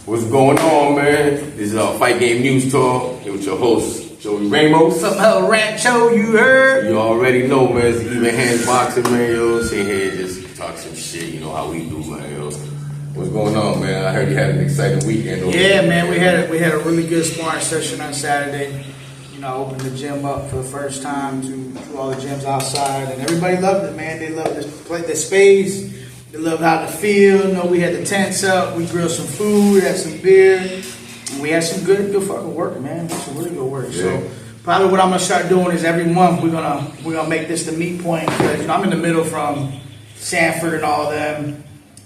What's going on, man? This is our Fight Game News Talk. Here with your host, Joey Ramos. What's up, Rancho? You heard? You already know, man. It's Even Hands Boxing, man. Yo, sit here and just talk some shit. You know how we do, man. Yo, what's going on, man? I heard you had an exciting weekend. Yeah, man. We had a really good sparring session on Saturday. You know, I opened the gym up for the first time to all the gyms outside, and everybody loved it, man. They loved the space. They loved how to feel. You know, we had the tents up. We grilled some food, had some beer. And we had some good fucking work, man. Some really good work. Yeah. So probably what I'm gonna start doing is every month we're gonna make this the meet point, because you know, I'm in the middle from Sanford and all them.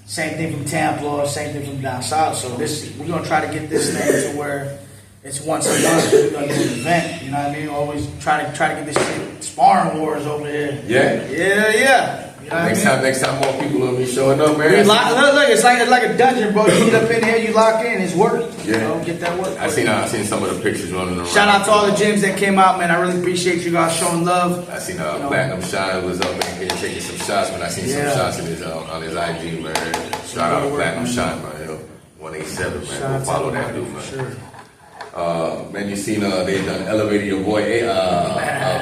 Same thing from Tampa, same thing from down south. So we're gonna try to get this thing to where it's once a month. We're gonna do an event. You know what I mean? Always try to get this shit sparring wars over here. Yeah. You know Next time more people will be showing up, man. Look, it's like a dungeon, bro. You get up in here, you lock in, it's work. Yeah. You know, get that work. I seen some of the pictures running around. Shout out to all the gyms that came out, man. I really appreciate you guys showing love. I seen Platinum Shine was up in here taking some shots, man. I seen some shots on his IG, man. Shout out to Platinum Shine, man. 187, man. Go follow that dude, man. Sure. Man, you seen they done elevated your boy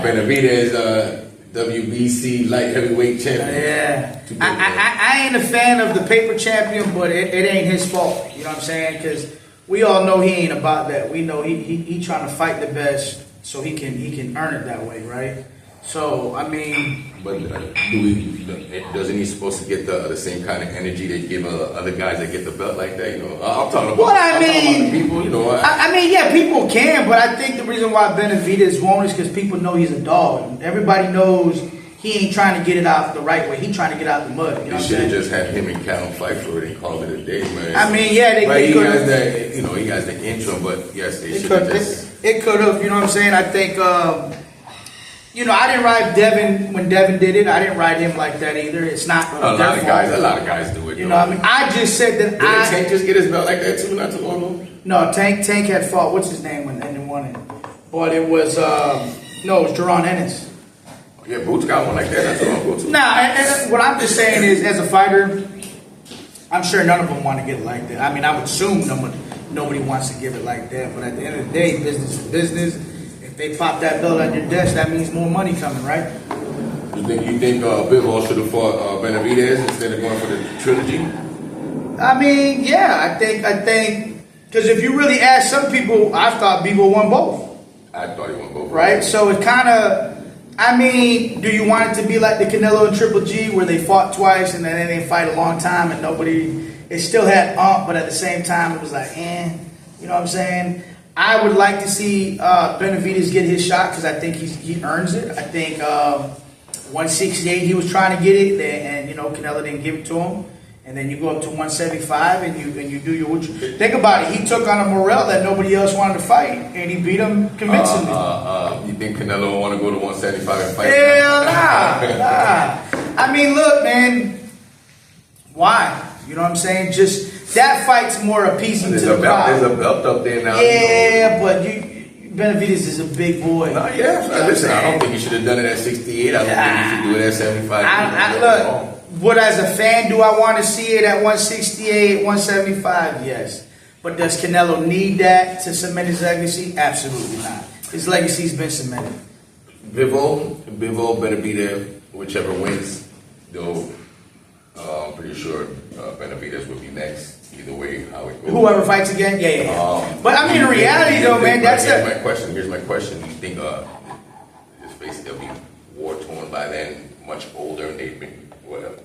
Benavidez, WBC light heavyweight champion. Yeah. I ain't a fan of the paper champion, but it ain't his fault. You know what I'm saying? Because we all know he ain't about that. We know he trying to fight the best so he can earn it that way, right? So I mean, but doesn't he supposed to get the same kind of energy they give other guys that get the belt like that? You know, I'm talking about. Well, I mean, about the people. You know, I mean, yeah, people can, but I think the reason why Benavidez won't is because people know he's a dog. Everybody knows he ain't trying to get it out the right way. He's trying to get out the mud. You know they should have just had him and Callum fight for it and called it a day, man. I mean, yeah, they could have. He has the intro, but yes, they should have just. It could have. You know what I'm saying? I think. I didn't ride Devin when Devin did it. I didn't ride him like that either. It's not a lot of guys do it. You know what I mean? I just said that Did Tank just get his belt like that too, not too long ago? No, Tank had fought. What's his name when they won it? But it was it was Jerron Ennis. Yeah, Boots got one like that. Not too long ago too. Nah, and what I'm just saying is, as a fighter, I'm sure none of them want to get it like that. I mean, I would assume nobody wants to give it like that. But at the end of the day, business is business. If they pop that belt on your desk, that means more money coming, right? You think Bivol should have fought Benavidez instead of going for the trilogy? I mean, yeah, I think because if you really ask some people, I thought Bivol won both. I thought he won both. Right? So it kind of, I mean, do you want it to be like the Canelo and Triple G where they fought twice and then they fight a long time and it still had but at the same time it was like, you know what I'm saying? I would like to see Benavidez get his shot because I think he earns it. I think 168 he was trying to get it, and Canelo didn't give it to him. And then you go up to 175 and you do your think about it. He took on a Morrell that nobody else wanted to fight, and he beat him convincingly. You think Canelo will want to go to 175 and fight? Hell nah. I mean, look, man. Why? You know what I'm saying? Just. That fight's more appeasing to the crowd. There's a belt up there now. Yeah, but Benavidez is a big boy. Listen, I don't think you should have done it at 68. I don't think you should do it at 75. Look, what as a fan do I want to see it at 168, 175? Yes. But does Canelo need that to cement his legacy? Absolutely not. His legacy's been cemented. Bivol, Benavidez, whichever wins, though. I'm pretty sure Benavidez will be next. Either way, how it goes. Whoever fights again, yeah. But I mean, in reality, though, man, Here's my question. Do you think this basically they'll be war torn by then, much older, and they've been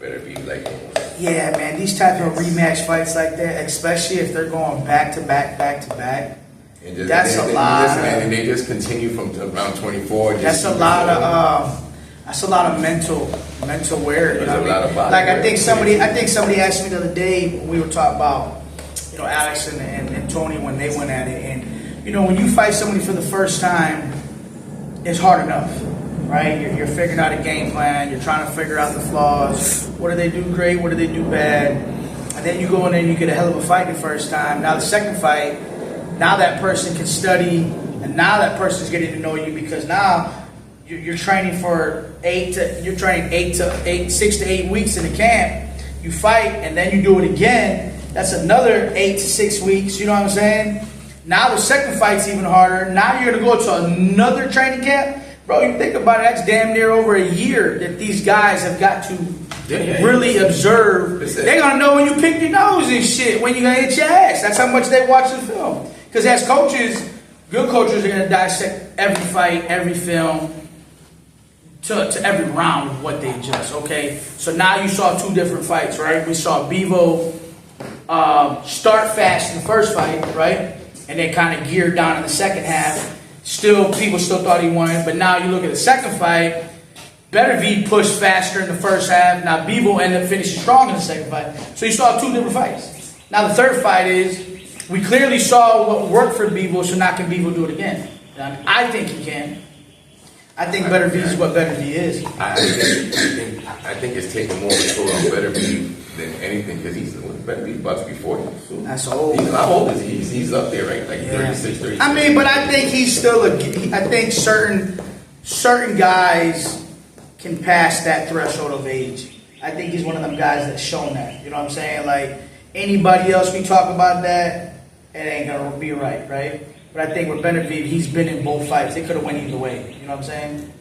better be like? Yeah, man. These type of rematch fights like that, especially if they're going back to back. That's a lot. And they just continue from around 24. That's a lot of mental wear. You know what I mean? Like I think somebody asked me the other day when we were talking about Alex and Tony when they went at it, and when you fight somebody for the first time, it's hard enough, right? You're figuring out a game plan. You're trying to figure out the flaws. What do they do great? What do they do bad? And then you go in there and you get a hell of a fight the first time. Now the second fight, now that person can study, and now that person's getting to know you because now. You're training for 6 to 8 weeks in the camp. You fight, and then you do it again, That's another 8 to 6 weeks. You know what I'm saying? Now the second fight's even harder. Now you're gonna go to another training camp, bro. You think about it. That's damn near over a year that these guys have got to really observe. They're gonna know when you pick your nose and shit, when you're gonna hit your ass. That's how much they watch the film. Because as coaches, good coaches are gonna dissect every fight, every film, to every round of what they adjust. Okay, so now you saw 2 different fights, right? We saw Bevo start fast in the first fight, right, and then kind of geared down in the second half. People still thought he won, but now you look at the second fight. Beterbiev pushed faster in the first half. Now Bevo ended up finishing strong in the second fight. So you saw 2 different fights. Now the third fight is, we clearly saw what worked for Bevo, so now can Bevo do it again? And I think he can. I think Beterbiev is what Beterbiev is. I think it's taking more of a toll on Beterbiev than anything, because Beterbiev about to be 40. So that's old. How old is he? He's up there, right? Like 36, 37. I mean, but I think he's still I think certain guys can pass that threshold of age. I think he's one of them guys that's shown that. You know what I'm saying? Like, anybody else we talk about that, it ain't gonna be right? But I think with Beterbiev, he's been in both fights. They could have went either way. You know what I'm saying?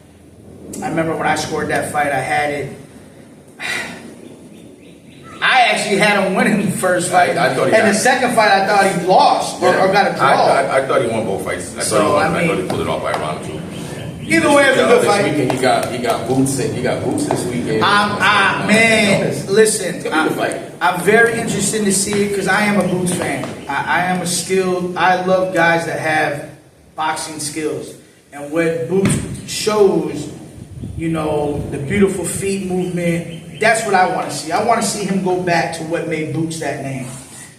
I remember when I scored that fight, I had it. I actually had him winning the first fight. The second fight, I thought he lost or got a draw. I thought he won both fights. I thought he pulled it off by a round or 2. Either way, it was a good fight. This weekend, you got boots this weekend. Listen, I'm very interested to see it because I am a Boots fan. I love guys that have boxing skills. And what Boots shows, the beautiful feet movement, that's what I want to see. I want to see him go back to what made Boots that name.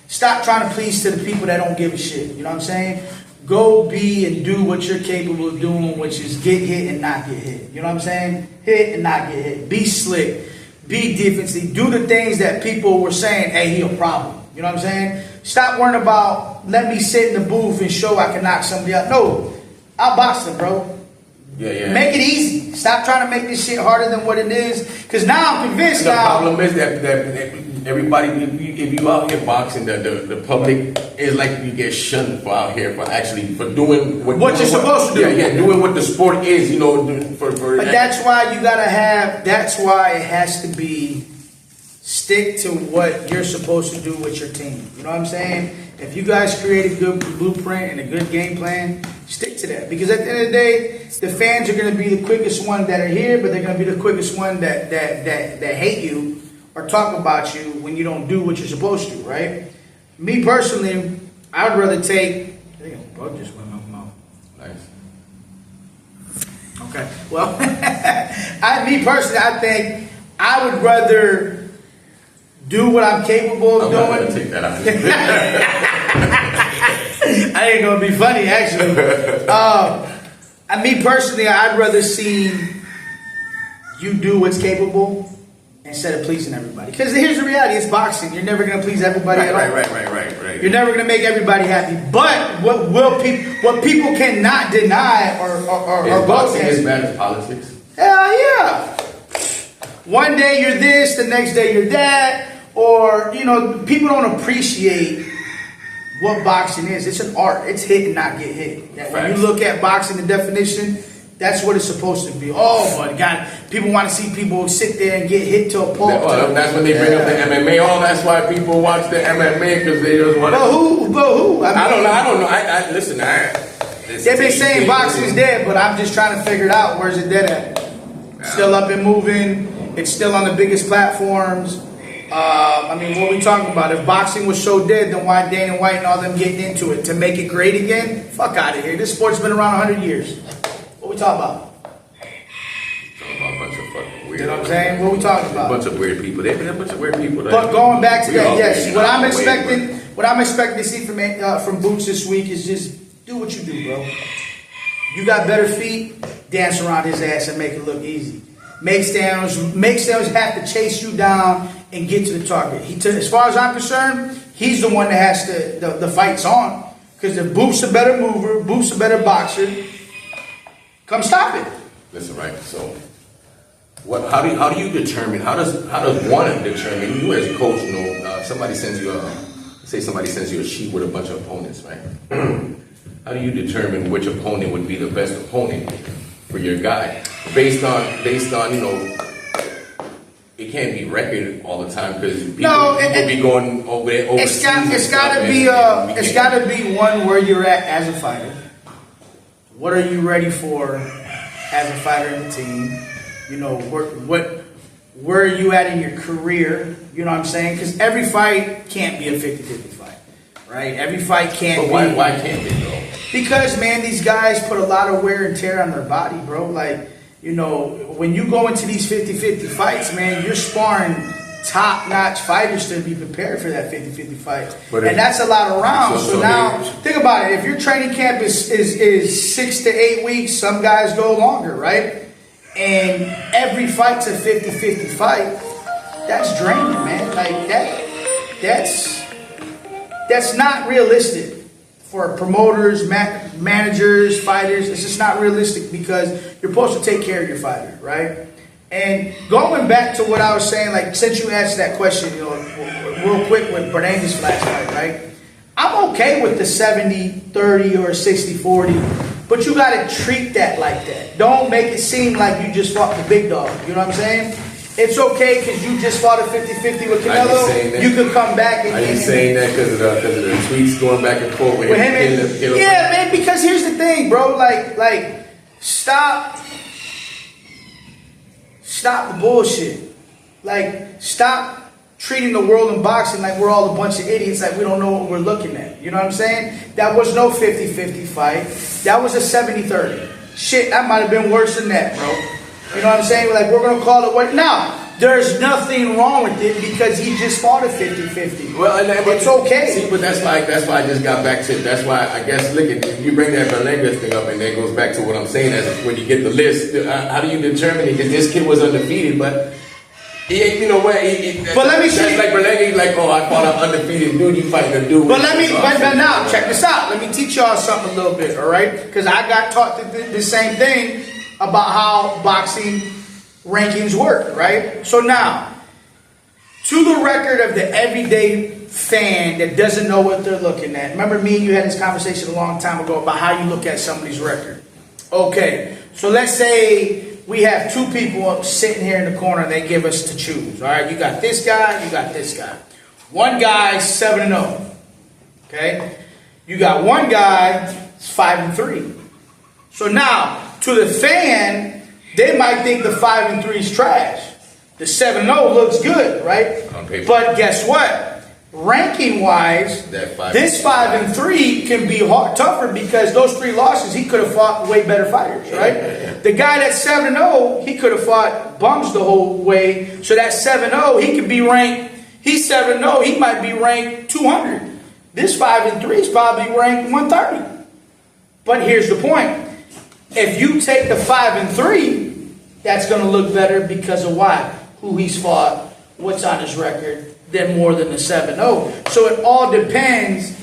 Stop trying to please to the people that don't give a shit. You know what I'm saying? Go be and do what you're capable of doing, which is get hit and not get hit. You know what I'm saying? Hit and not get hit. Be slick. Be defensive. Do the things that people were saying, hey, he a problem. You know what I'm saying? Stop worrying about, let me sit in the booth and show I can knock somebody out. No, I'll box them, bro. Yeah. Make it easy. Stop trying to make this shit harder than what it is. Because now I'm convinced the problem is that everybody, if you out here boxing, the public is like you get shunned for out here for doing what you're supposed to do. Yeah, doing what the sport is, But that's why you gotta have. That's why it has to be stick to what you're supposed to do with your team. You know what I'm saying? If you guys create a good blueprint and a good game plan, stick to that. Because at the end of the day, the fans are going to be the quickest one that are here, but they're going to be the quickest one that hate you or talk about you when you don't do what you're supposed to, right? Me personally, I would rather take. I think a bug just went in my mouth. Nice. Okay. Well, me personally, I think I would rather do what I'm capable of doing. I'm gonna take that out. I ain't gonna be funny, actually. Me personally, I'd rather see you do what's capable instead of pleasing everybody. Because here's the reality: it's boxing. You're never gonna please everybody at all. Right. You're never gonna make everybody happy. But what people cannot deny or boxing as bad as politics? Hell yeah. One day you're this, the next day you're that. Or, people don't appreciate what boxing is. It's an art. It's hit and not get hit. When you look at boxing, the definition, that's what it's supposed to be. Oh, my God. People want to see people sit there and get hit to a pulp. That's when they bring up the MMA. That's why people watch the MMA, because they just want to. But who? I don't know. Listen, they've been saying boxing's dead, but I'm just trying to figure it out. Where's it dead at? Still up and moving. It's still on the biggest platforms. What are we talking about? If boxing was so dead, then why Dana White and all them getting into it? To make it great again? Fuck out of here. This sport's been around 100 years. What we talking about? Talking about a bunch of fucking weird. You know what I'm saying? What we talking about? A bunch of weird people. They've been a bunch of weird people. But going back to that, yes. What I'm expecting to see from Boots this week is just do what you do, bro. You got better feet, dance around his ass and make it look easy. Make Stamos have to chase you down and get to the target. As far as I'm concerned, he's the one that has to, the fight's on. Because if Boof's a better mover, Boof's a better boxer, come stop it. Listen, right, so how do you determine, how does one determine, you as a coach, somebody sends you say somebody sends you a sheet with a bunch of opponents, right? How do you determine which opponent would be the best opponent for your guy? Based on it can't be record all the time because people be going over there. It's got to be one where you're at as a fighter. What are you ready for as a fighter in the team? You know, where are you at in your career? You know what I'm saying? Because every fight can't be a 50-50 fight, right? Every fight can't be. But why can't they though? Because, man, these guys put a lot of wear and tear on their body, bro. Like, you know, when you go into these 50-50 fights, man, you're sparring top-notch fighters to be prepared for that 50-50 fight. And that's a lot of rounds. So now, think about it. If your training camp is 6 to 8 weeks, some guys go longer, right? And every fight's a 50-50 fight. That's draining, man. Like, that's not realistic for promoters, managers, fighters. It's just not realistic because you're supposed to take care of your fighter, right? And going back to what I was saying, like, since you asked that question, you know, real quick with Bernanke's last fight, right? I'm okay with the 70-30 or 60-40, but you got to treat that like that. Don't make it seem like you just fought the big dog. You know what I'm saying? It's okay because you just fought a 50-50 with Canelo. You could come back and... Are you saying that because of the tweets going back and forth with him? Yeah, man, because here's the thing, bro. Like, stop the bullshit. Like, stop treating the world in boxing like we're all a bunch of idiots, like we don't know what we're looking at. You know what I'm saying? That was no 50-50 fight. That was a 70-30. Shit, that might have been worse than that, bro. You know what I'm saying? Like, we're going to call it what? Now, there's nothing wrong with it because he just fought a 50-50. Well, it's okay. See, but that's why I just got back to it. That's why I guess, look, at you bring that Berlanga thing up, and that goes back to what I'm saying as when you get the list. How do you determine it? Because this kid was undefeated, but he ain't, you know what? But let me see. That's like Berlanga, he's like, oh, I fought an undefeated dude. You fighting a dude. But now, check this out. Let me teach y'all something a little bit, all right? Because I got taught the same thing about how boxing rankings work, right? So now, to the record of the everyday fan that doesn't know what they're looking at. Remember me and you had this conversation a long time ago about how you look at somebody's record. Okay, so let's say we have two people sitting here in the corner and they give us to choose. All right, you got this guy, you got this guy. One guy's 7-0. Okay, you got one guy 5-3. So now, to the fan, they might think the 5-3 is trash. The 7-0 looks good, right? On paper. But guess what? Ranking-wise, this 5-3 can be tougher because those 3 losses, he could have fought way better fighters, right? The guy that's 7-0, he could have fought bums the whole way. So that 7-0, he could be ranked. He's 7-0, he might be ranked 200. This 5-3 is probably ranked 130. But here's the point. If you take the 5-3, that's going to look better because of why? Who he's fought, what's on his record, than more than the 7-0. So it all depends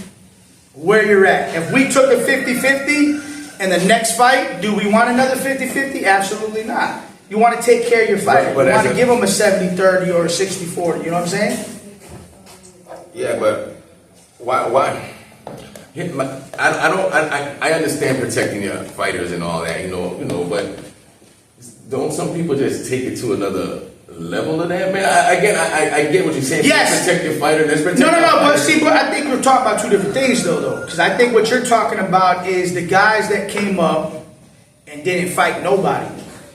where you're at. If we took a 50-50 and the next fight, do we want another 50-50? Absolutely not. You want to take care of your fighter. You want to give him a 70-30 or a 60-40. You know what I'm saying? Yeah, but why? I understand protecting your fighters and all that, you know, but don't some people just take it to another level of that, man? I get what you're saying. Yes. Protect your fighter. Let's protect No. But see, but I think we're talking about two different things, though. Because I think what you're talking about is the guys that came up and didn't fight nobody,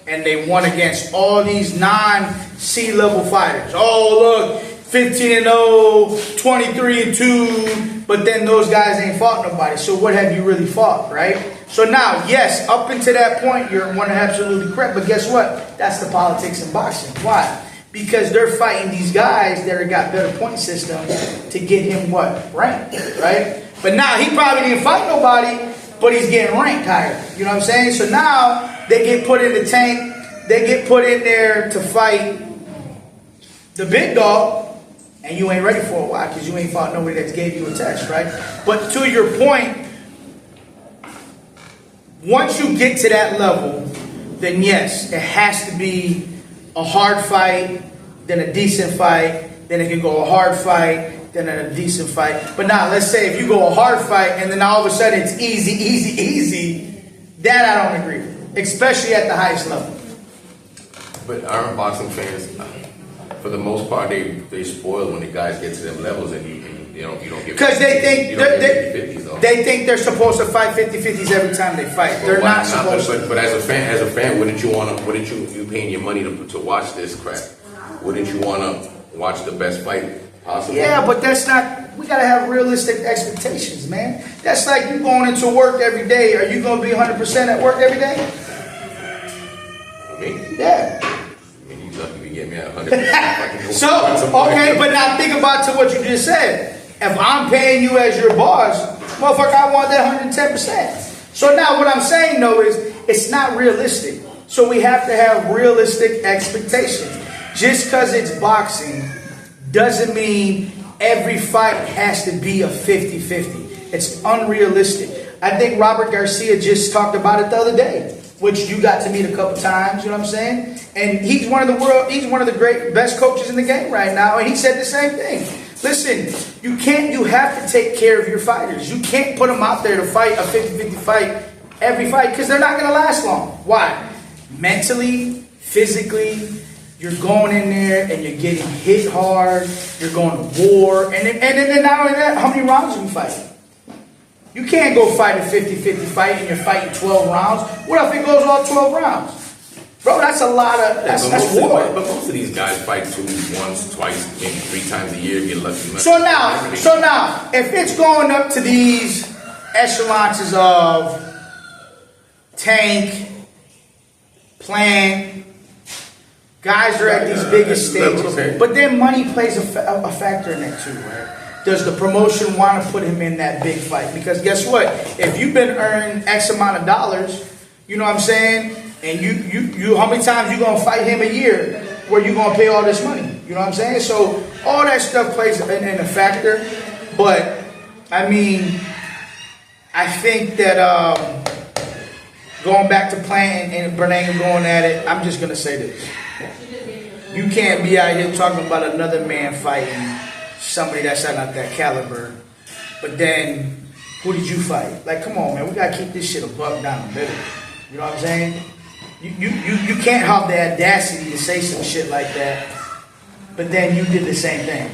and they won against all these non-C level fighters. Oh, look, 15-0, 23-2. But then those guys ain't fought nobody. So what have you really fought, right? So now, yes, up until that point, you're absolutely correct. But guess what? That's the politics in boxing. Why? Because they're fighting these guys that have got better point systems to get him what? Ranked, right? But now, he probably didn't fight nobody, but he's getting ranked higher. You know what I'm saying? So now, they get put in the tank. They get put in there to fight the big dog. And you ain't ready for a while because you ain't fought nobody that gave you a test, right? But to your point, once you get to that level, then yes, it has to be a hard fight, then a decent fight, then it can go a hard fight, than a decent fight. But now, let's say if you go a hard fight and then all of a sudden it's easy, that I don't agree with, especially at the highest level. But our boxing fans, for the most part, they spoil when the guys get to them levels and you don't get, because they think they think they're supposed to fight 50-50s every time they fight. They're not supposed to. But as a fan, wouldn't you paying your money to watch this crap? Wouldn't you want to watch the best fight possible? Yeah, but that's not. We gotta have realistic expectations, man. That's like you going into work every day. Are you gonna be 100% at work every day? Me? Yeah. I mean, you lucky to get me at 100%. So, okay, but now think about to what you just said. If I'm paying you as your boss, motherfucker, I want that 110%. So now what I'm saying though is it's not realistic. So we have to have realistic expectations. Just because it's boxing doesn't mean every fight has to be a 50-50. It's unrealistic. I think Robert Garcia just talked about it the other day, which you got to meet a couple times, you know what I'm saying? And he's one of the great best coaches in the game right now, and he said the same thing. Listen, you have to take care of your fighters. You can't put them out there to fight a 50-50 fight every fight because they're not going to last long. Why? Mentally, physically, you're going in there and you're getting hit hard. You're going to war. And then not only that, how many rounds are you fighting? You can't go fight a 50-50 fight and you're fighting 12 rounds. What if it goes all 12 rounds? Bro, that's a lot of, that's war. But most of these guys fight once, twice, maybe 3 times a year, get lucky. So now, if it's going up to these echelons of Tank, Plant, guys are at these biggest stages. But then money plays a factor in that too, right? Does the promotion want to put him in that big fight? Because guess what? If you've been earning X amount of dollars, you know what I'm saying? And you how many times you gonna fight him a year where you gonna pay all this money? You know what I'm saying? So all that stuff plays in a factor. But I mean, I think that going back to playing and Bernanke going at it, I'm just gonna say this. You can't be out here talking about another man fighting somebody that's not that caliber, but then who did you fight? Like, come on, man, we gotta keep this shit a buck down the middle. You know what I'm saying? You can't have the audacity to say some shit like that, but then you did the same thing.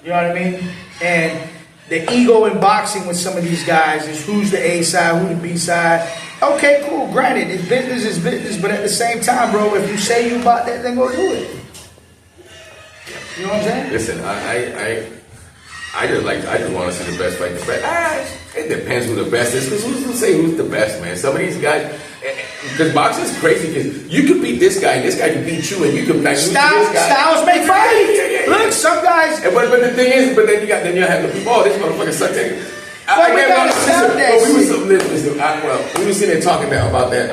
You know what I mean? And the ego in boxing with some of these guys is who's the A side, who the B side. Okay, cool, granted, it's business, but at the same time, bro, if you say you about that, then go do it. You know what I'm saying? Listen, I just want to see the best fight. It depends who the best is, because who's to say who's the best, man? Some of these guys, because boxing is crazy, because you can beat this guy, and this guy can beat you, and you can like this guy. Styles make fights. Yeah. Look, some guys. But the thing is, then you have the people. Oh, this motherfucker sucks. We were sitting there talking about that,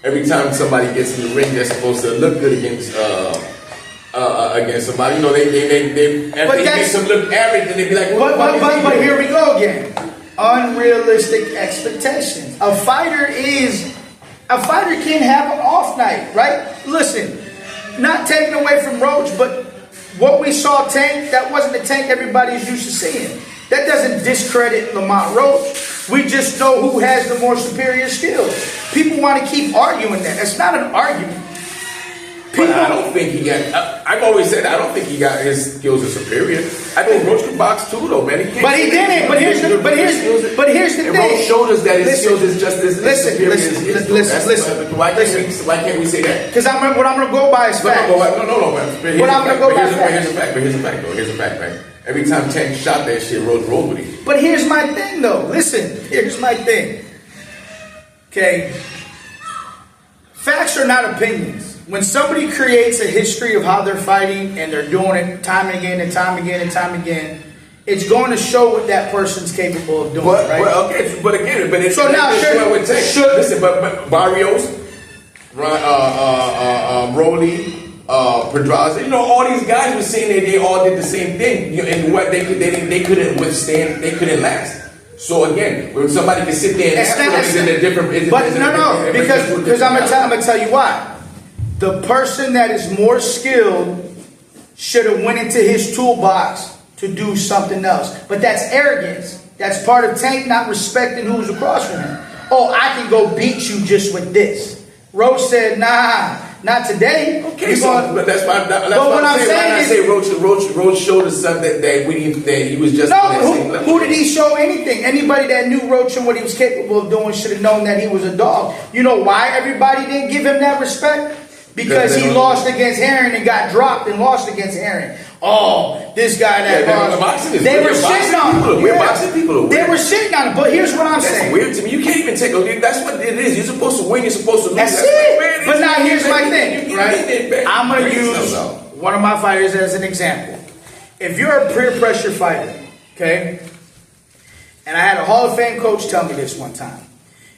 every time somebody gets in the ring, they're supposed to look good against somebody. You know, they make them look average, and they be like, but here we go again. Unrealistic expectations. A fighter can have an off night, right? Listen, not taking away from Roach, but what we saw Tank, that wasn't the Tank everybody's used to seeing. That doesn't discredit Lamont Roach. We just know who has the more superior skills. People want to keep arguing that. It's not an argument. But I don't think he got. I've always said I don't think he got his skills are superior. I think Roach can box too, though, man. But he didn't. But here's the thing. Roach showed us that his skills is just as superior as his. Listen. Why can't we say that? Because what I'm going to go by is facts. No, man. What I'm going to go by is facts. Here's a fact, man. Every time Tank shot that shit, Roach rolled with him. But here's my thing, though. Listen. Here's my thing. Okay. Facts are not opinions. When somebody creates a history of how they're fighting and they're doing it time and again, it's going to show what that person's capable of doing, right? But it's so now, listen, but Barrios, Rolly, Pedraza, all these guys were saying that they all did the same thing, and what they couldn't withstand, they couldn't last. So again, when somebody can sit there and ask them, is it a different? Because I'm gonna tell you why. The person that is more skilled should have went into his toolbox to do something else. But that's arrogance. That's part of Tank not respecting who's across from him. Oh, I can go beat you just with this. Roach said, nah, not today. Okay, but that's what I'm saying. Roach showed us something that he was just. No, who did he show anything? Anybody that knew Roach and what he was capable of doing should have known that he was a dog. You know why everybody didn't give him that respect? Because he lost against Herring and got dropped and lost against Herring. Oh, this guy that lost. They were shitting on him. We're boxing people. They were shitting on him. But here's what I'm saying. That's weird to me. You can't even take a. That's what it is. You're supposed to win. You're supposed to lose. That's it. But now here's my thing, right? I'm going to use one of my fighters as an example. If you're a peer pressure fighter, okay, and I had a Hall of Fame coach tell me this one time.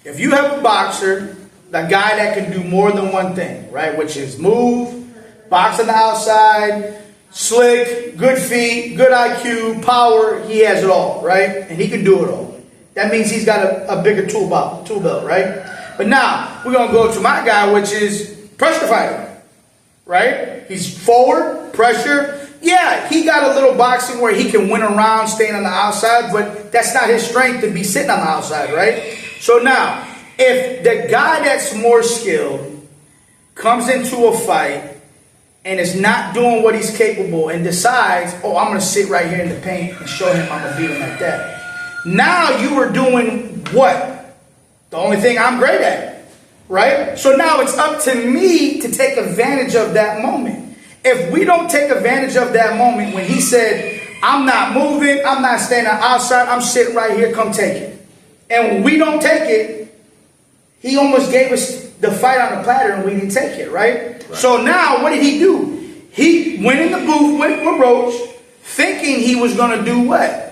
If you have a boxer, a guy that can do more than one thing, right, which is move, box on the outside, slick, good feet, good IQ, power, he has it all, right? And he can do it all. That means he's got a bigger tool belt, right? But now, we're going to go to my guy, which is pressure fighter, right? He's forward, pressure. Yeah, he got a little boxing where he can win around staying on the outside, but that's not his strength to be sitting on the outside, right? So now, if the guy that's more skilled comes into a fight and is not doing what he's capable and decides, oh, I'm going to sit right here in the paint and show him I'm going to beat him like that. Now you are doing what? The only thing I'm great at, right? So now it's up to me to take advantage of that moment. If we don't take advantage of that moment when he said, I'm not moving, I'm not standing outside, I'm sitting right here, come take it. And when we don't take it, he almost gave us the fight on the platter and we didn't take it, right? So now, what did he do? He went in the booth with Roach, thinking he was going to do what?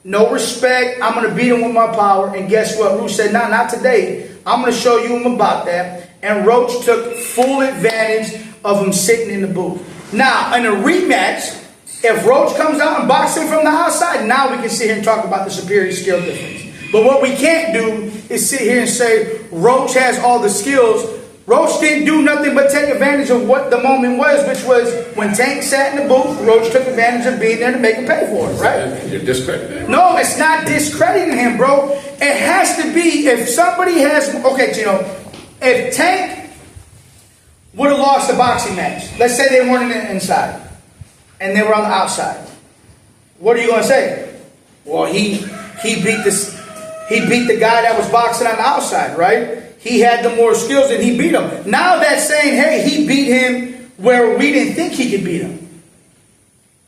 No respect. I'm going to beat him with my power. And guess what? Roach said, nah, not today. I'm going to show you him about that. And Roach took full advantage of him sitting in the booth. Now, in a rematch, if Roach comes out and boxes him from the outside, now we can sit here and talk about the superior skill difference. But what we can't do is sit here and say Roach has all the skills. Roach didn't do nothing but take advantage of what the moment was, which was when Tank sat in the booth, Roach took advantage of being there to make him pay for it, right? You're discrediting him. No, it's not discrediting him, bro. It has to be if somebody has, okay, if Tank would have lost a boxing match, let's say they weren't inside and they were on the outside, what are you going to say? Well, he beat the guy that was boxing on the outside, right? He had the more skills and he beat him. Now that's saying, hey, he beat him where we didn't think he could beat him.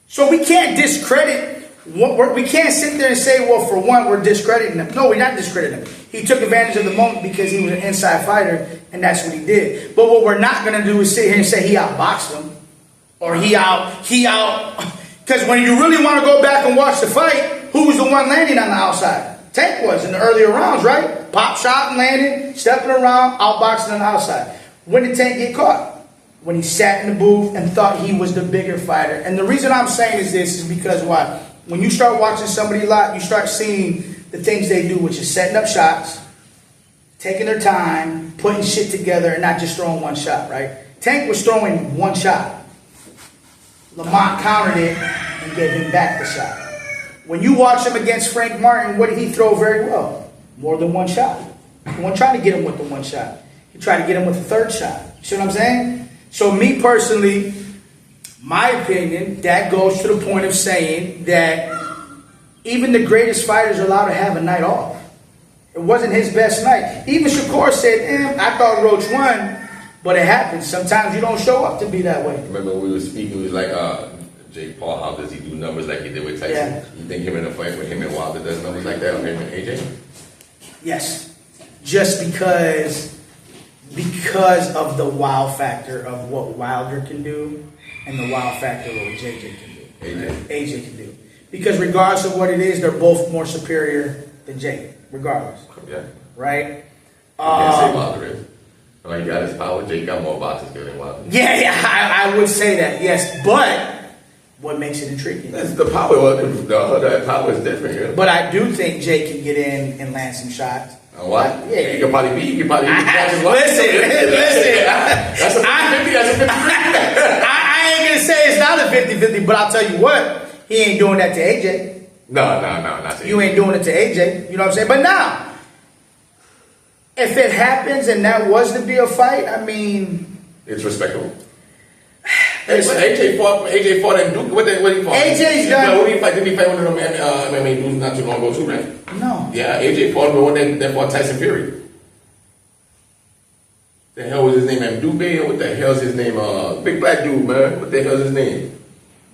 So we can't discredit, we can't sit there and say, well, for one, we're discrediting him. No, we're not discrediting him. He took advantage of the moment because he was an inside fighter and that's what he did. But what we're not going to do is sit here and say he outboxed him or he out. Because when you really want to go back and watch the fight, who was the one landing on the outside? Tank was in the earlier rounds, right? Pop shot and landed, stepping around, outboxing on the outside. When did Tank get caught? When he sat in the booth and thought he was the bigger fighter. And the reason I'm saying is because why? When you start watching somebody a lot, you start seeing the things they do, which is setting up shots, taking their time, putting shit together, and not just throwing one shot, right? Tank was throwing one shot. Lamont countered it and gave him back the shot. When you watch him against Frank Martin, what did he throw very well? More than one shot. He wasn't trying to get him with the one shot. He tried to get him with the third shot. You see what I'm saying? So me personally, my opinion, that goes to the point of saying that even the greatest fighters are allowed to have a night off. It wasn't his best night. Even Shakur said, I thought Roach won, but it happens. Sometimes you don't show up to be that way. Remember when we were speaking, it was like, Jake Paul, how does he do numbers like he did with Tyson? Yeah. You think him in a fight with him and Wilder does numbers like that, or him and AJ? Yes. Just because of the wow factor of what Wilder can do and the wow factor of what JJ can do. AJ can do. Because regardless of what it is, they're both more superior than Jake. Regardless. Yeah. Right? You can't say Wilder is. Oh, he got his power. Jake got more boxes good than Wilder. Yeah, I would say that, yes. But what makes it intriguing? That's the power. The power is different. Yeah. But I do think Jake can get in and land some shots. What? Yeah. You can probably beat. You can probably beat. Listen. That's a 50. That's a 50. I ain't gonna say it's not a 50-50, but I'll tell you what, he ain't doing that to AJ. No, not to You ain't doing it to AJ. You know what I'm saying? But now, if it happens and that was to be a fight, I mean, it's respectable. AJ fought and Duke. What he fought? AJ's done. What did he fight? Did he fight one of them MMA dudes not too long ago too, right? No. Yeah, AJ fought with one that fought Tyson Fury. The hell was his name? Dupe? Or what the hell's his name? Big black dude, man. What the hell's his name?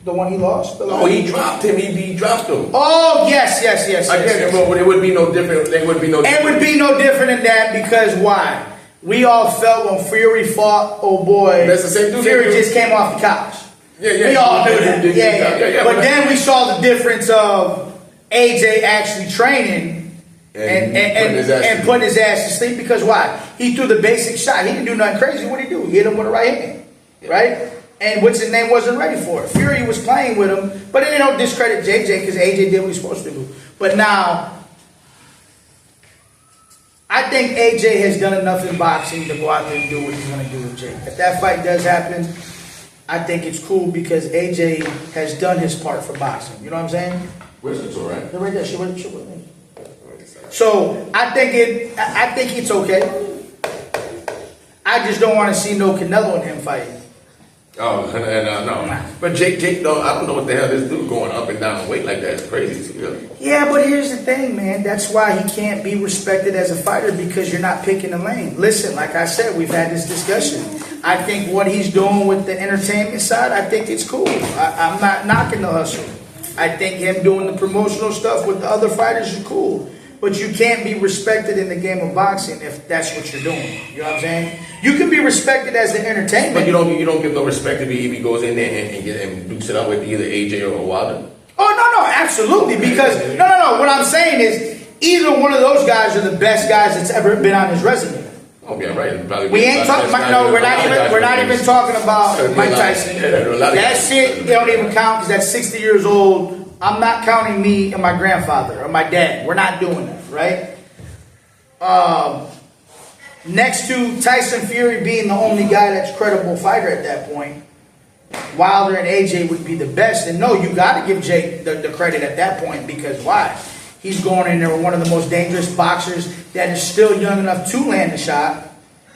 The one he lost? Oh, he dropped him. He dropped him. Oh, yes. I can't remember, but it would be no different. It would be no different. It would be no different than that because why? We all felt when Fury fought, oh boy, that's the same dude. Fury just came off the couch. Yeah. We all knew that. Yeah. But then we saw the difference of AJ actually training and putting his ass to sleep because why? He threw the basic shot. He didn't do nothing crazy. What did he do? He hit him with a right hand, right? And what's his name wasn't ready for it. Fury was playing with him, but they don't discredit JJ because AJ did what he was supposed to do. But now, I think AJ has done enough in boxing to go out there and do what he's going to do with Jake. If that fight does happen, I think it's cool because AJ has done his part for boxing. You know what I'm saying? Where's the tour, right? They're right there. She with me. So I think it's okay. I just don't want to see no Canelo and him fighting. Oh, no. But Jake, though, I don't know what the hell this dude going up and down weight like that is crazy too. Yeah, but here's the thing, man. That's why he can't be respected as a fighter because you're not picking the lane. Listen, like I said, we've had this discussion. I think what he's doing with the entertainment side, I think it's cool. I'm not knocking the hustle. I think him doing the promotional stuff with the other fighters is cool. But you can't be respected in the game of boxing if that's what you're doing. You know what I'm saying? You can be respected as the entertainment. But you don't give no respect if he goes in there and dukes it out with either AJ or Wilder. Oh, no, absolutely. Because, no. What I'm saying is either one of those guys are the best guys that's ever been on his resume. Oh, yeah, right. We ain't talking. We're not even talking about Mike Tyson. That shit don't even count because that's 60 years old. I'm not counting me and my grandfather or my dad. We're not doing that, right? Next to Tyson Fury being the only guy that's credible fighter at that point, Wilder and AJ would be the best. And no, you got to give Jake the credit at that point because why? He's going in there with one of the most dangerous boxers that is still young enough to land a shot.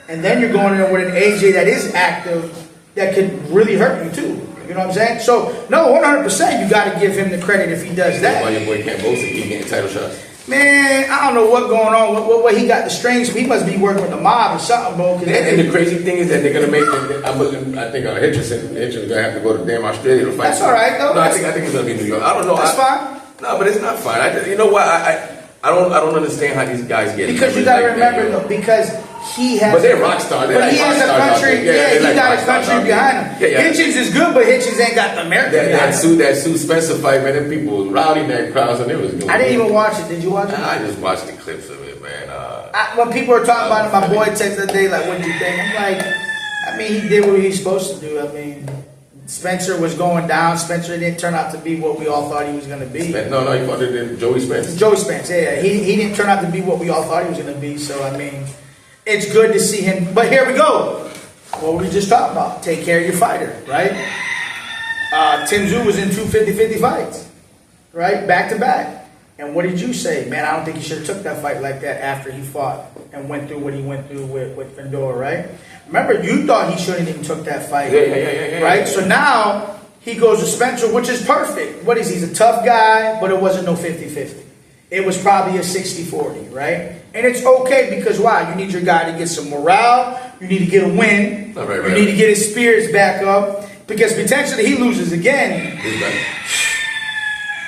And then you're going in there with an AJ that is active that could really hurt you too. You know what I'm saying? So, no, 100%, you got to give him the credit if he does that. Why your boy can't boast and keep getting title shots? Man, I don't know what's going on. What he got the strings. He must be working with the mob or something, bro. And the crazy thing is that they're gonna make. I think Hitcherson's gonna have to go to damn Australia to fight. That's all right, though. No, I think it's gonna be New York. I don't know. That's fine. No, but it's not fine. You know what? I don't understand how these guys get. Because you got to remember though, because he has. But they're rock stars. But he has a country. Yeah, he got a country behind him. Yeah. Hitchens is good, but Hitchens ain't got the American behind him. That Sue Spencer fight, man. Them people was rowdy that crowd, and it was good. I didn't even watch it. Did you watch it? I just watched the clips of it, man. When people were talking about it, my boy texted the day like, "What do you think?" I'm like, I mean, he did what he was supposed to do. I mean, Spencer was going down. Spencer didn't turn out to be what we all thought he was going to be. No, he fought it in Joey Spence. Joey Spence, yeah. He didn't turn out to be what we all thought he was going to be. So, I mean, it's good to see him. But here we go. What we just talked about. Take care of your fighter, right? Tim Tszyu was in 2 50-50 fights, right? Back to back. And what did you say? Man, I don't think he should have took that fight like that after he fought and went through what he went through with Fedor, right? Remember, you thought he shouldn't even took that fight. Yeah. Right? So now he goes to Spencer, which is perfect. What is he? He's a tough guy, but it wasn't no 50-50. It was probably a 60-40, right? And it's okay because why? You need your guy to get some morale. You need to get a win. Right. You need to get his spirits back up because potentially he loses again.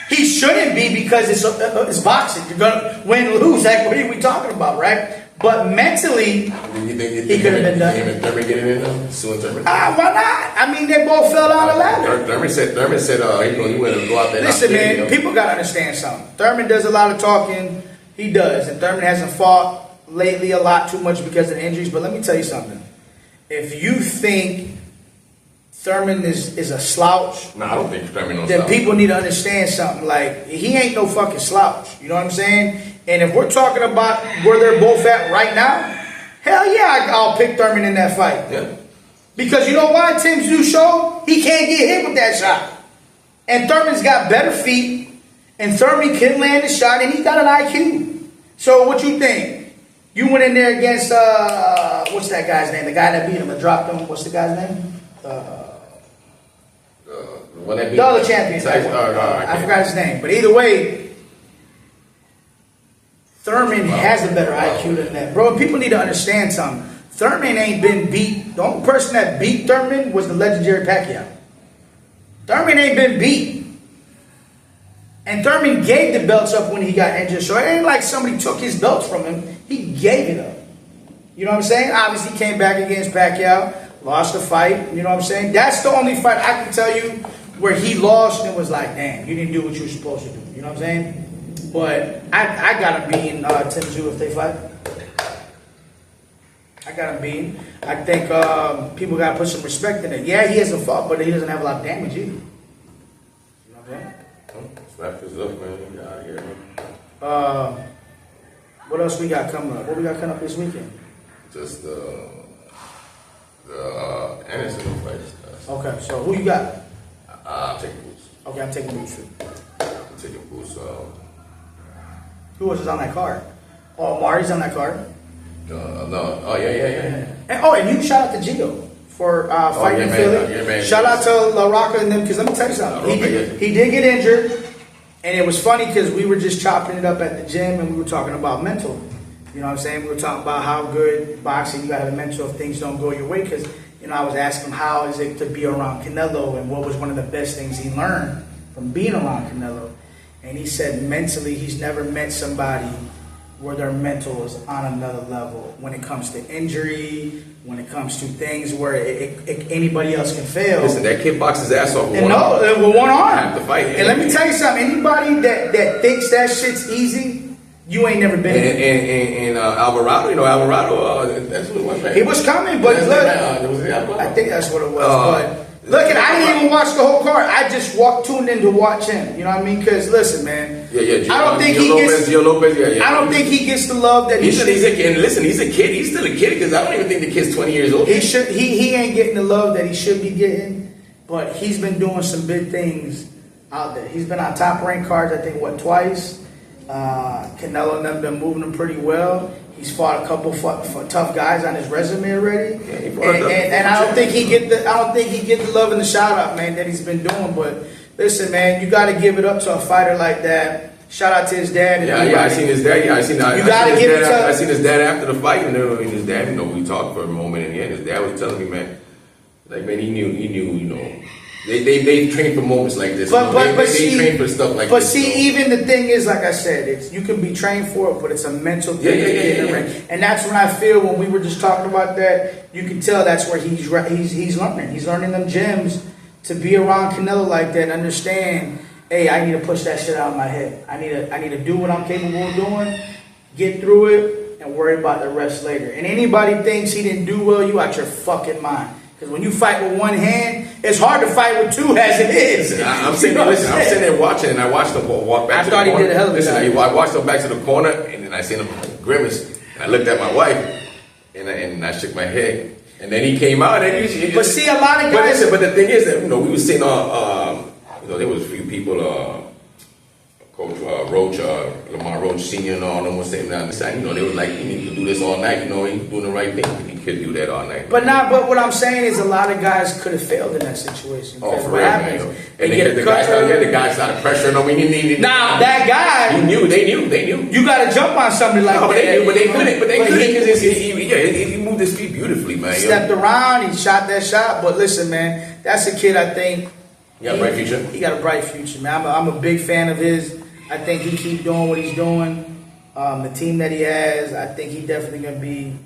He shouldn't be because it's boxing. You're going to win or lose. Like, what are we talking about, right? But mentally, he could have been done. Him and Thurman getting in though? Sue and Thurman? Why not? I mean, they both fell down the ladder. Thurman said he wanted to go out there. Listen, man, people got to understand something. Thurman does a lot of talking. He does. And Thurman hasn't fought lately a lot too much because of injuries. But let me tell you something. If you think Thurman is a slouch. No, I don't think Thurman no then slouch. People need to understand something. Like, he ain't no fucking slouch. You know what I'm saying? And if we're talking about where they're both at right now, hell yeah, I'll pick Thurman in that fight. Yeah. Because you know why? Tim Tszyu showed he can't get hit with that shot. And Thurman's got better feet, and Thurman can land a shot, and he's got an IQ. So what you think? You went in there against, what's that guy's name? The guy that beat him and dropped him. What's the guy's name? The other champion. I forgot his name. But either way, Thurman has a better IQ than that. Bro, people need to understand something. Thurman ain't been beat. The only person that beat Thurman was the legendary Pacquiao. Thurman ain't been beat. And Thurman gave the belts up when he got injured. So it ain't like somebody took his belts from him. He gave it up. You know what I'm saying? Obviously, he came back against Pacquiao, lost the fight. You know what I'm saying? That's the only fight I can tell you where he lost and was like, damn, you didn't do what you were supposed to do. You know what I'm saying? But I got him beating Tim Tszyu if they fight. I got him beaten. I think people got to put some respect in it. Yeah, he hasn't fought, but he doesn't have a lot of damage either. You know what I'm saying? Wrap this up, man. Get out of here, man. What else we got coming up? What we got coming up this weekend? Just the Anderson fight. Okay, so who you got? I'm taking Boots. Okay, I'm taking Boots too. I'm taking Boots. Who else is on that card? Oh, Mari's on that card. No. Oh, yeah. And you shout out to Gio for fighting in Philly. Shout out to La Rocca and them, because let me tell you something. He did get injured, and it was funny because we were just chopping it up at the gym, and we were talking about mental. You know what I'm saying? We were talking about how good boxing, you got to have mental if things don't go your way, because I was asking him how is it to be around Canelo, and what was one of the best things he learned from being around Canelo. And he said mentally he's never met somebody where their mental is on another level when it comes to injury, when it comes to things where anybody else can fail. Listen, that kid boxes his ass off with with one arm. Have to fight. And let me tell you something, anybody that thinks that shit's easy, you ain't never been in. And Alvarado, Alvarado, that's what it was, man. He was coming, but look, I think that's what it was. But look, and I didn't even watch the whole card. I just tuned in to watch him. You know what I mean? Because listen, man, I don't think he gets. I don't think he gets the love that he should. He's a kid. And listen, he's a kid. He's still a kid because I don't even think the kid's 20 years old. He should. He ain't getting the love that he should be getting. But he's been doing some big things out there. He's been on top ranked cards. I think twice. Canelo and them been moving him pretty well. He's fought a couple tough guys on his resume already, and I don't think he get the love and the shout out, man, that he's been doing. But listen, man, you got to give it up to a fighter like that. Shout out to his dad. I seen his dad. I seen his dad after the fight, and his dad. We talked for a moment, and his dad was telling me, man, like, man, he knew. They train for moments like this. They train for stuff like this. But see, even the thing is, like I said, you can be trained for it, but it's a mental thing to get in the ring. And that's when I feel when we were just talking about that, you can tell that's where he's learning. He's learning them gems to be around Canelo like that and understand, hey, I need to push that shit out of my head. I need to do what I'm capable of doing, get through it, and worry about the rest later. And anybody thinks he didn't do well, you out your fucking mind. Because when you fight with one hand, it's hard to fight with two as it is. I'm sitting there watching, and I watched him walk back to the corner. I thought he did a hell of a job. I watched him back to the corner, and then I seen him grimace. And I looked at my wife, and I shook my head. And then he came out, and but see, a lot of guys. But the thing is that we were seeing there was a few people. Coach Roach, Lamar Roach Sr. and all them was saying down the side, they was like, you need to do this all night, he's doing the right thing. He could do that all night. But what I'm saying is a lot of guys could have failed in that situation. Oh, for real, man. And the guy started pressuring him. Now, that guy... They knew. You got to jump on somebody like that. But they couldn't because he moved his feet beautifully, man. He stepped around, he shot that shot, but listen, man, that's a kid I think... He got a bright future? He got a bright future, man. I'm a big fan of his. I think he keep doing what he's doing. The team that he has, I think he definitely going to be...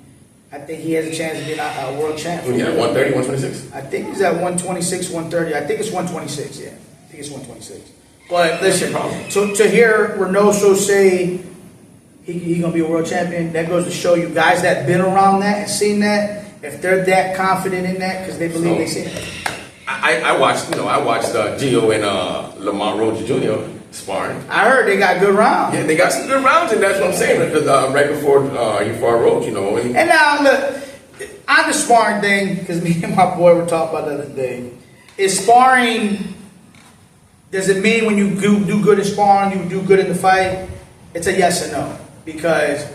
I think he has a chance to be a world champ. What, 130, 126? I think he's at 126, 130. I think it's 126, yeah. I think it's 126. But listen, to hear Reynoso say he's going to be a world champion, that goes to show you guys that been around that and seen that, if they're that confident in that, because they believe they see it. I watched Gio and Lamar Roach Jr. sparring. I heard they got good rounds. Yeah, they got some good rounds, and that's what I'm saying. Because right before you fought Roach, And now look, on the sparring thing, because me and my boy were talking about the other day. is sparring, does it mean when you do good in sparring, you do good in the fight? It's a yes or no. Because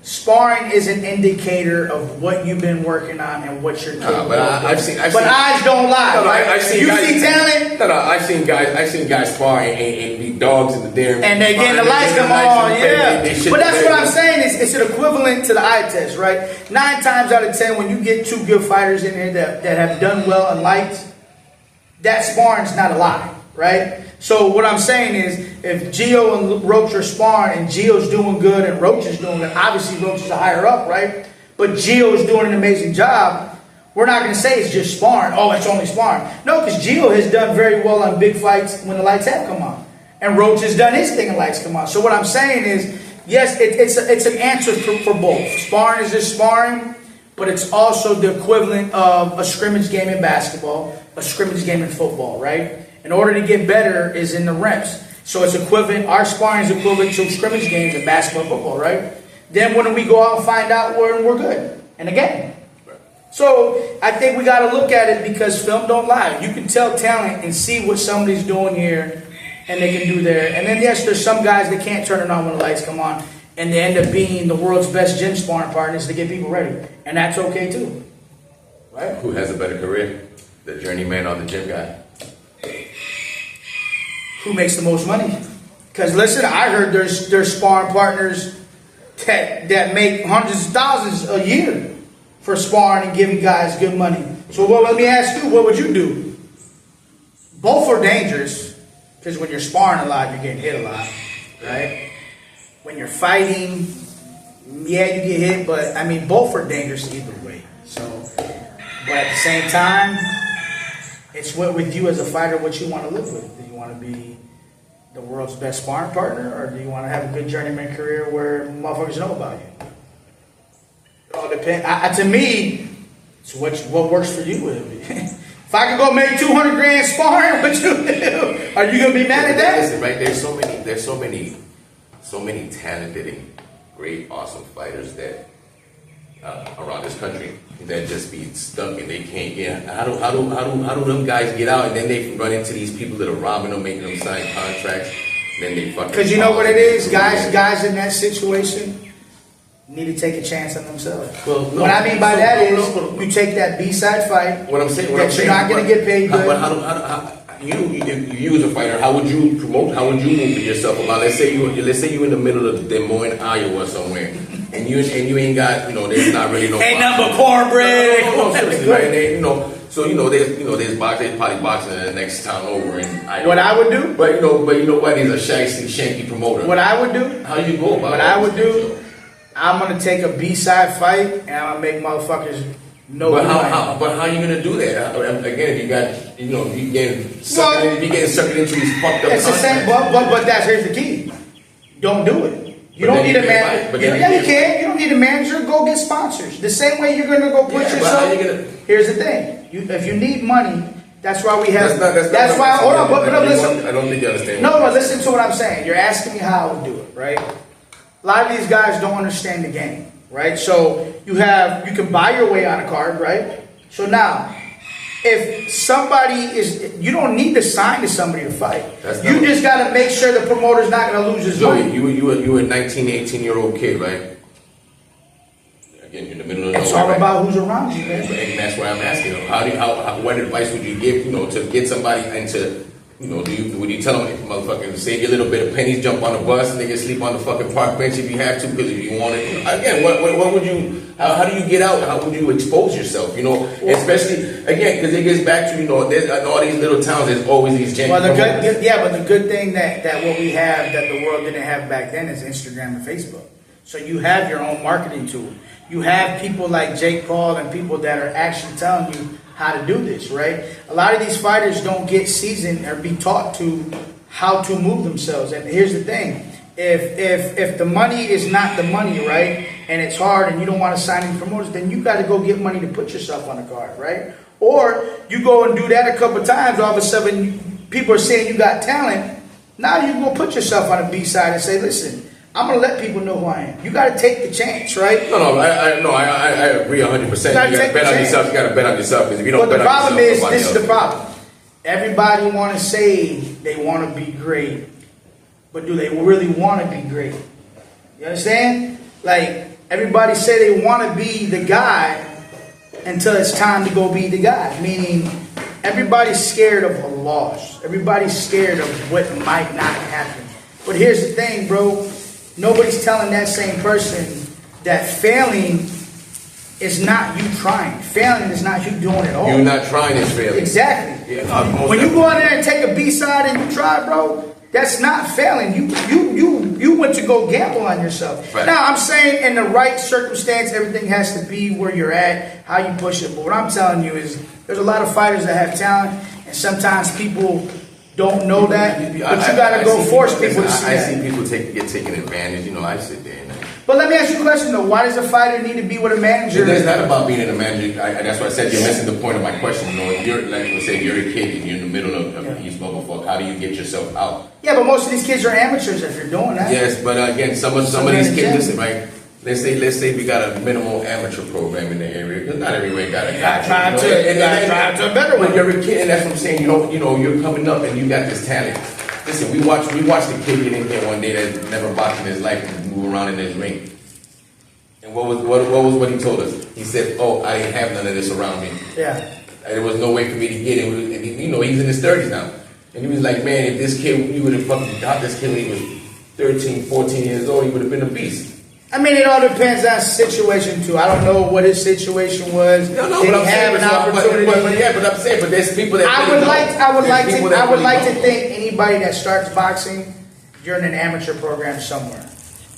sparring is an indicator of what you've been working on and what you're capable but of. I've seen eyes don't lie. No, right? I've seen you guys, see talent. No, I've seen guys spar and be dogs in the damn. And they getting the lights come on, yeah. But that's what I'm saying is it's an equivalent to the eye test, right? 9 times out of 10, when you get 2 good fighters in here that have done well in lights, that sparring's not a lie, right? So what I'm saying is, if Gio and Roach are sparring and Gio's doing good and Roach is doing good, obviously Roach is higher up, right? But Gio is doing an amazing job. We're not going to say it's just sparring. Oh, it's only sparring. No, because Gio has done very well on big fights when the lights have come on. And Roach has done his thing when lights come on. So what I'm saying is, yes, it's an answer for both. Sparring is just sparring, but it's also the equivalent of a scrimmage game in basketball, a scrimmage game in football, right? In order to get better is in the reps. So it's equivalent, our sparring is equivalent to scrimmage games in basketball and football, right? Then when we go out and find out we're good. And again. So I think we got to look at it because film don't lie. You can tell talent and see what somebody's doing here and they can do there. And then yes, there's some guys that can't turn it on when the lights come on and they end up being the world's best gym sparring partners to get people ready. And that's okay too. Right? Who has a better career? The journeyman or the gym guy? Who makes the most money? Because listen, I heard there's sparring partners that make hundreds of thousands a year for sparring and giving guys good money. So let me ask you, what would you do? Both are dangerous because when you're sparring a lot, you're getting hit a lot, right? When you're fighting, yeah, you get hit, but I mean, both are dangerous either way. So, but at the same time, it's what with you as a fighter, what you want to live with. Do you want to be the world's best sparring partner, or do you want to have a good journeyman career where motherfuckers know about you? It all depends. To me, it's what works for you. If I could go make $200,000 sparring, what you do? Are you gonna be mad at that? Listen, right? There's so many talented and great, awesome fighters that around this country that just be stuck and they can't get. How do them guys get out and then they run into these people that are robbing them, making them sign contracts, then they fucking. Because you know what it is, guys in that situation need to take a chance on themselves. Well, no, what I mean by that is you take that B-side fight. What I'm saying, you're not going to get paid good. But how you as a fighter, how would you promote? How would you move yourself about? Let's say you in the middle of Des Moines, Iowa, somewhere, and you ain't got there's not really no. Ain't nothing but cornbread. No, seriously, right? And so there's probably boxing in the next town over, and what I would do. But you know what? He's a shanky promoter. What I would do. How you go about? What I would do. I'm gonna take a B-side fight and I'm gonna make motherfuckers know. But how you gonna do that? Again, if you got you getting sucked into these fucked up. It's the same, but here's the key. Don't do it. You don't need a manager. Yeah, you can. You don't need a manager. Go get sponsors. The same way you're gonna go put yourself. Here's the thing. If you need money, that's why we have. That's why. Hold on, but listen. I don't think you understand. No, listen to what I'm saying. You're asking me how I would do it, right? A lot of these guys don't understand the game, right? So you can buy your way on a card, right? So now, if somebody you don't need to sign to somebody to fight. You just got to make sure the promoter's not going to lose his money. You a 19, 18-year-old kid, right? Again, you're in the middle of nowhere. It's all about who's around you, man. And that's why I'm asking you. What advice would you give, to get somebody into. Would you tell them, motherfucker, save your little bit of pennies, jump on the bus, and they can sleep on the fucking park bench if you have to, because if you want it. Again, what would you? How do you get out? How would you expose yourself? Especially again, because it gets back to there's all these little towns. There's always these janky. Well, but the good thing that what we have that the world didn't have back then is Instagram and Facebook. So you have your own marketing tool. You have people like Jake Paul and people that are actually telling you how to do this, right? A lot of these fighters don't get seasoned or be taught to how to move themselves. And here's the thing. If the money is not the money, right, and it's hard and you don't want to sign any promoters, then you got to go get money to put yourself on the card, right? Or you go and do that a couple times, all of a sudden people are saying you got talent. Now you go put yourself on a B side and say, listen, I'm going to let people know who I am. You got to take the chance, right? No, I agree 100%. You got to bet on yourself. You got to bet on yourself. Because if you don't bet on yourself, this is the problem. everybody want to say they want to be great, but do they really want to be great? You understand? Like, everybody say they want to be the guy until it's time to go be the guy. Meaning, everybody's scared of a loss. Everybody's scared of what might not happen. But here's the thing, bro. Nobody's telling that same person that failing is not you trying. Failing is not you doing it all. You're not trying is failing. Exactly. Yeah, when you go out there and take a B-side and you try, bro, that's not failing. You went to go gamble on yourself. Right. Now, I'm saying in the right circumstance, everything has to be where you're at, how you push it. But what I'm telling you is there's a lot of fighters that have talent, and sometimes people don't know that. But you got to go force people to see that. I see people get taken advantage. You know, I sit there and but let me ask you a question, though. Why does a fighter need to be with a manager? it's not about being in a manager. That's why I said you're missing the point of my question. You know, if you're, like you said, you're a kid and you're in the middle of you spoke before. How do you get yourself out? Yeah, but most of these kids are amateurs if you're doing that. Yes, but again, some of these kids, listen, right? Let's say we got a minimal amateur program in the area. Because not everywhere got a gotta try to a better one. When you're a kid, and that's what I'm saying. You know, you're coming up and you got this talent. Listen, we watched the kid get in here one day that never boxed in his life and move around in his ring. And what he told us? He said, "Oh, I didn't have none of this around me. Yeah. There was no way for me to get it." And you know, he's in his 30s now, and he was like, "Man, if this kid, you would have fucking got this kid when he was 13, 14 years old, he would have been a beast." I mean, it all depends on situation too. I don't know what his situation was. No, Did but he have an opportunity? But I'm saying, but there's people that I would like to know. think anybody that starts boxing, you're in an amateur program somewhere,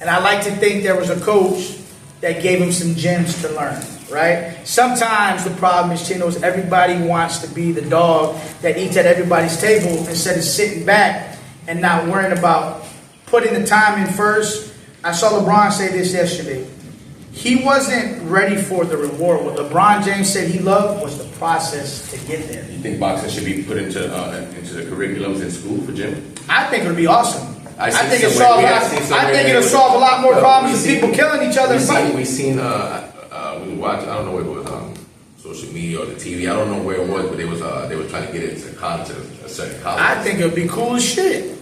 and I like to think there was a coach that gave him some gems to learn. Right? Sometimes the problem is, Chino, is everybody wants to be the dog that eats at everybody's table instead of sitting back and not worrying about putting the time in first. I saw LeBron say this yesterday. He wasn't ready for the reward. What LeBron James said he loved was the process to get there. You think boxing should be put into the curriculums in school for Jim? I think it would be awesome. I think it'll solve a lot more problems than people killing each other. We watched. I don't know where it was, social media or the TV. I don't know where it was, but they were trying to get it to college, a certain college. I think it would be cool as shit.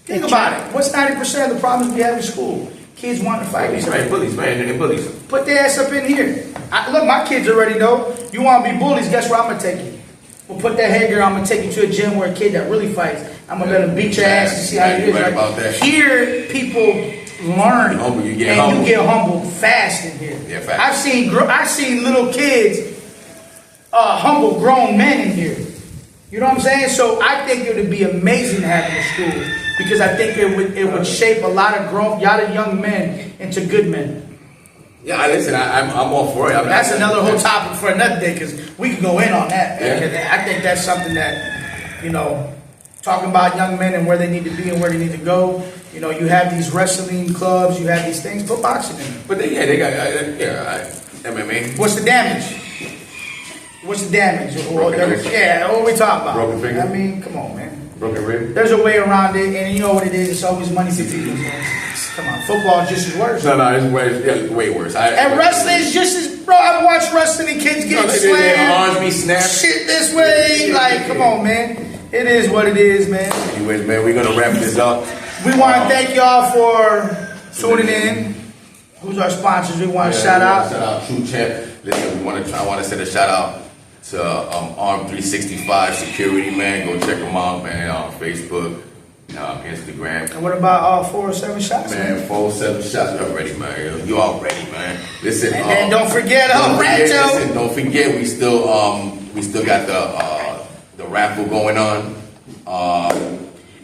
Think about it. What's 90% of the problems we have in school? Kids want to fight each other. Bullies, man, and bullies. Put their ass up in here. Look, my kids already know. You want to be bullies? Guess where I'm gonna take you? We'll put that headgear. I'm gonna take you to a gym where a kid that really fights. I'm gonna let him beat your ass and see how you do. Right about that. Here, people learn, you get humbled fast in here. Yeah, fast. I've seen little kids humble grown men in here. You know what I'm saying? So I think it would be amazing to have in a school because I think it would shape a lot of young men into good men. Yeah, listen, I'm all for it. That's another whole topic for another day because we can go in on that. Yeah. I think that's something that, talking about young men and where they need to be and where they need to go. You have these wrestling clubs, you have these things, put boxing in. But they got MMA. What's the damage? What are we talking about? Broken finger? I mean, come on, man. Broken rib? There's a way around it, and you know what it is. It's always money for people. Come on, football is just as worse. No, it's way worse. And wrestling is just as... Bro, I've watched wrestling and kids get slammed. Their arms be snapped. Shit this way. Come on, man. It is what it is, man. Anyways, man, we're going to wrap this up. We want to thank y'all for tuning in. Who's our sponsors? We want to shout out. Shout out True Champ. Listen, I want to send a shout out to Arm 365 Security, man. Go check them out, man, on Facebook, Instagram. And what about 407 Shots? Man, 407 Shots. You're ready, man. You all ready, man. Listen. And then don't forget Rancho. Listen, don't forget, we still got the raffle going on.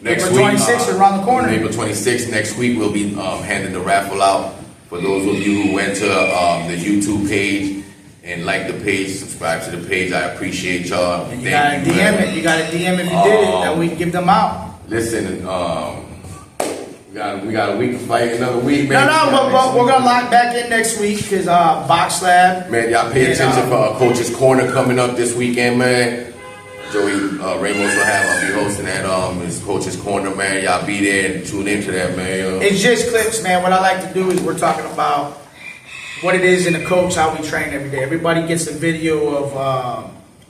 Next April week, 26th around the corner. April 26th. Next week, we'll be handing the raffle out. For those of you who went to the YouTube page and like the page, subscribe to the page, I appreciate y'all. And you gotta DM it. You gotta DM if you did it, that we can give them out. Listen, we got a week to fight, another week, man. But we're gonna lock back in next week because Box Lab. Man, y'all pay attention for Coach's Corner coming up this weekend, man. Joey Ramos I'll be hosting that his Coach's Corner, man. Y'all be there and tune into that, man. It's just clips, man. What I like to do is we're talking about what it is in a coach, how we train every day. Everybody gets a video of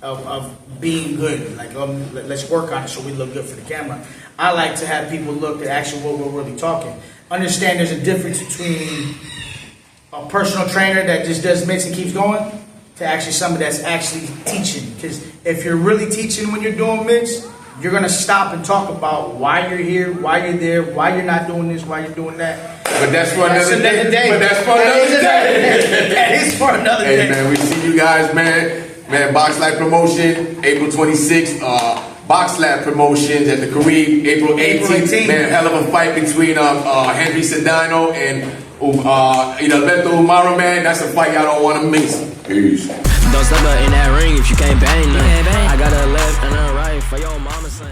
of being good. Like, let's work on it so we look good for the camera. I like to have people look at actually what we're really talking. Understand there's a difference between a personal trainer that just does mitts and keeps going to actually somebody that's actually teaching. Because if you're really teaching when you're doing mitts, you're going to stop and talk about why you're here, why you're there, why you're not doing this, why you're doing that. But that's for another day. But that's for That another day. That is for another Hey day. man, we see you guys, man. Man, Box Life Promotion, April 26th. Box Lab Promotions at the Carib, April 18th. Man, hell of a fight between Henry Sedano and Alberto Umaro, man. That's a fight y'all don't want to miss. Peace. Don't step up in that ring if you can't bang. I got a left and a right for your mama son.